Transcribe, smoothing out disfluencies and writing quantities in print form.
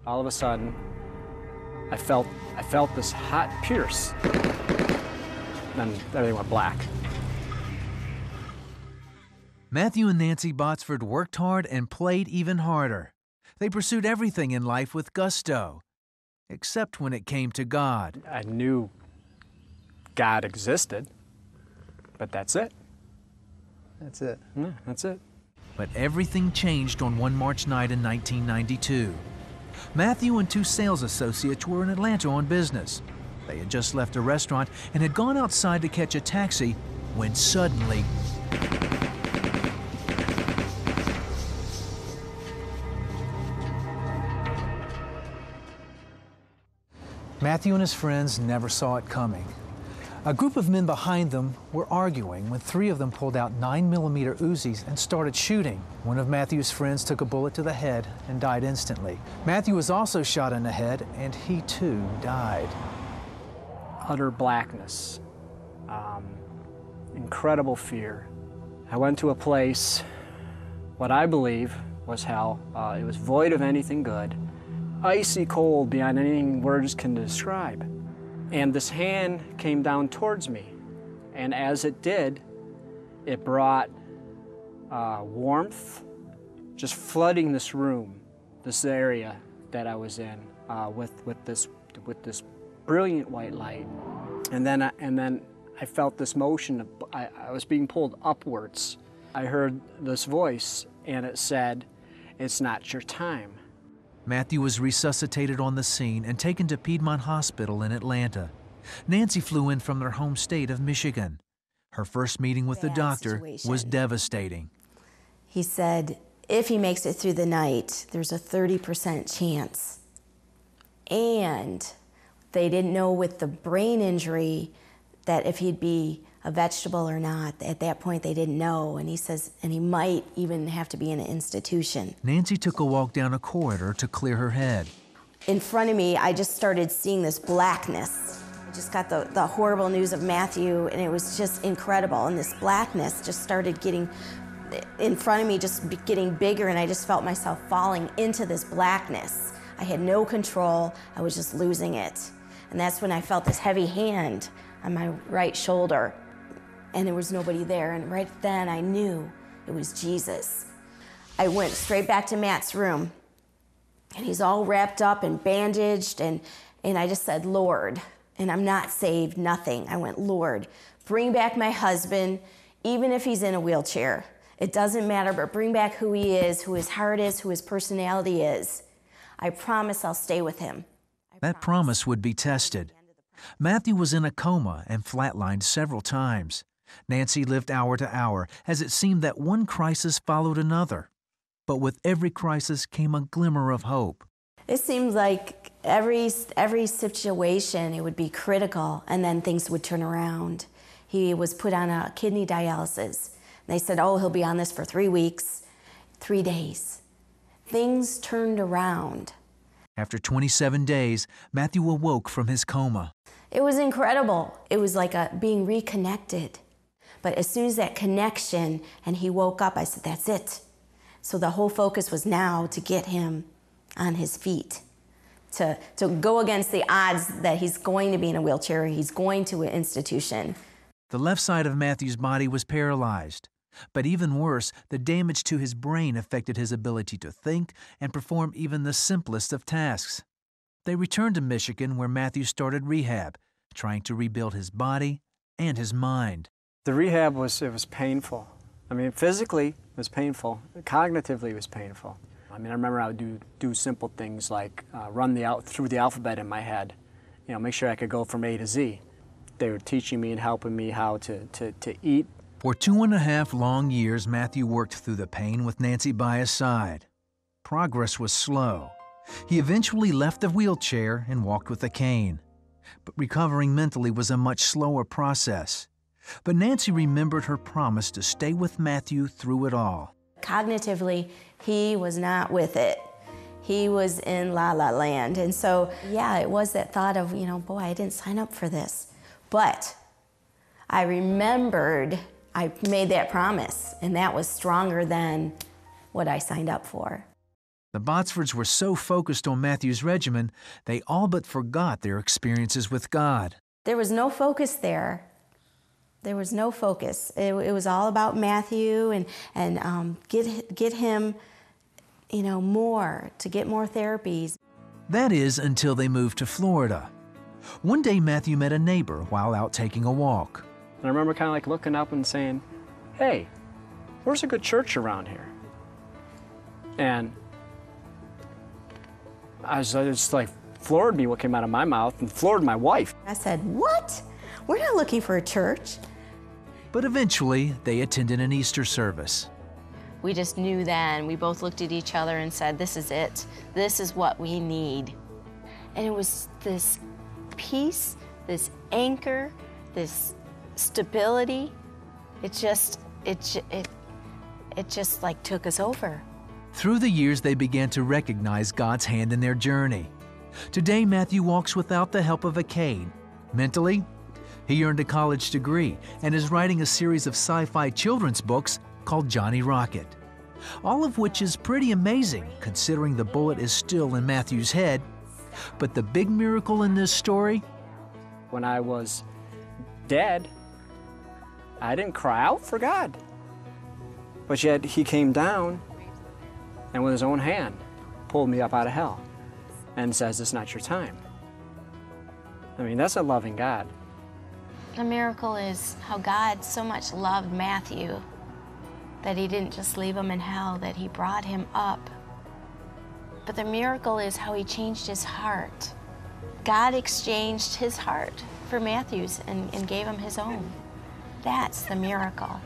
All of a sudden, I felt this hot pierce. Then everything went black. Matthew and Nancy Botsford worked hard and played even harder. They pursued everything in life with gusto, except when it came to God. I knew God existed, but that's it. That's it. Yeah, that's it. But everything changed on one March night in 1992. Matthew and two sales associates were in Atlanta on business. They had just left a restaurant and had gone outside to catch a taxi when suddenly Matthew and his friends never saw it coming. A group of men behind them were arguing when three of them pulled out 9mm Uzis and started shooting. One of Matthew's friends took a bullet to the head and died instantly. Matthew was also shot in the head, and he too died. Utter blackness, incredible fear. I went to a place, what I believe was hell. It was void of anything good, icy cold beyond anything words can describe. And this hand came down towards me. And as it did, it brought warmth, just flooding this room, this area that I was in, with this brilliant white light. And then I felt this motion. I was being pulled upwards. I heard this voice, and it said, "It's not your time." Matthew was resuscitated on the scene and taken to Piedmont Hospital in Atlanta. Nancy flew in from their home state of Michigan. Her first meeting with the doctor was devastating. He said, if he makes it through the night, there's a 30% chance. And they didn't know with the brain injury that if he'd be a vegetable or not. At that point, they didn't know, and he says, and he might even have to be in an institution. Nancy took a walk down a corridor to clear her head. In front of me, I just started seeing this blackness. I just got the horrible news of Matthew, and it was just incredible. And this blackness just started getting in front of me, just getting bigger, and I just felt myself falling into this blackness. I had no control. I was just losing it. And that's when I felt this heavy hand on my right shoulder. And there was nobody there, and right then I knew it was Jesus. I went straight back to Matt's room, and he's all wrapped up and bandaged, and I just said, Lord, and I'm not saved, nothing. I went, Lord, bring back my husband, even if he's in a wheelchair. It doesn't matter, but bring back who he is, who his heart is, who his personality is. I promise I'll stay with him. That promise would be tested. Matthew was in a coma and flatlined several times. Nancy lived hour to hour as it seemed that one crisis followed another. But with every crisis came a glimmer of hope. It seemed like every situation, it would be critical, and then things would turn around. He was put on a kidney dialysis. They said, oh, he'll be on this for 3 weeks, 3 days. Things turned around. After 27 days, Matthew awoke from his coma. It was incredible. It was like being reconnected. But as soon as that connection, and he woke up, I said, that's it. So the whole focus was now to get him on his feet, to go against the odds that he's going to be in a wheelchair, he's going to an institution. The left side of Matthew's body was paralyzed. But even worse, the damage to his brain affected his ability to think and perform even the simplest of tasks. They returned to Michigan, where Matthew started rehab, trying to rebuild his body and his mind. The rehab was painful. I mean, physically it was painful. Cognitively it was painful. I mean, I remember I would do simple things like run through the alphabet in my head, you know, make sure I could go from A to Z. They were teaching me and helping me how to eat. For 2.5 long years, Matthew worked through the pain with Nancy by his side. Progress was slow. He eventually left the wheelchair and walked with a cane. But recovering mentally was a much slower process. But Nancy remembered her promise to stay with Matthew through it all. Cognitively, he was not with it. He was in la-la land. And so, yeah, it was that thought of, you know, boy, I didn't sign up for this. But I remembered I made that promise, and that was stronger than what I signed up for. The Botsfords were so focused on Matthew's regimen, they all but forgot their experiences with God. There was no focus there. There was no focus. It was all about Matthew and get him, more, to get more therapies. That is until they moved to Florida. One day Matthew met a neighbor while out taking a walk. And I remember kind of like looking up and saying, hey, where's a good church around here? And I was just like, floored me what came out of my mouth and floored my wife. I said, what? We're not looking for a church. But eventually, they attended an Easter service. We just knew then. We both looked at each other and said, this is it. This is what we need. And it was this peace, this anchor, this stability. It just like took us over. Through the years, they began to recognize God's hand in their journey. Today, Matthew walks without the help of a cane. Mentally, he earned a college degree and is writing a series of sci-fi children's books called Johnny Rocket. All of which is pretty amazing considering the bullet is still in Matthew's head. But the big miracle in this story? When I was dead, I didn't cry out for God. But yet he came down and with his own hand pulled me up out of hell and says, it's not your time. I mean, that's a loving God. The miracle is how God so much loved Matthew that he didn't just leave him in hell, that he brought him up. But the miracle is how he changed his heart. God exchanged his heart for Matthew's and gave him his own. That's the miracle.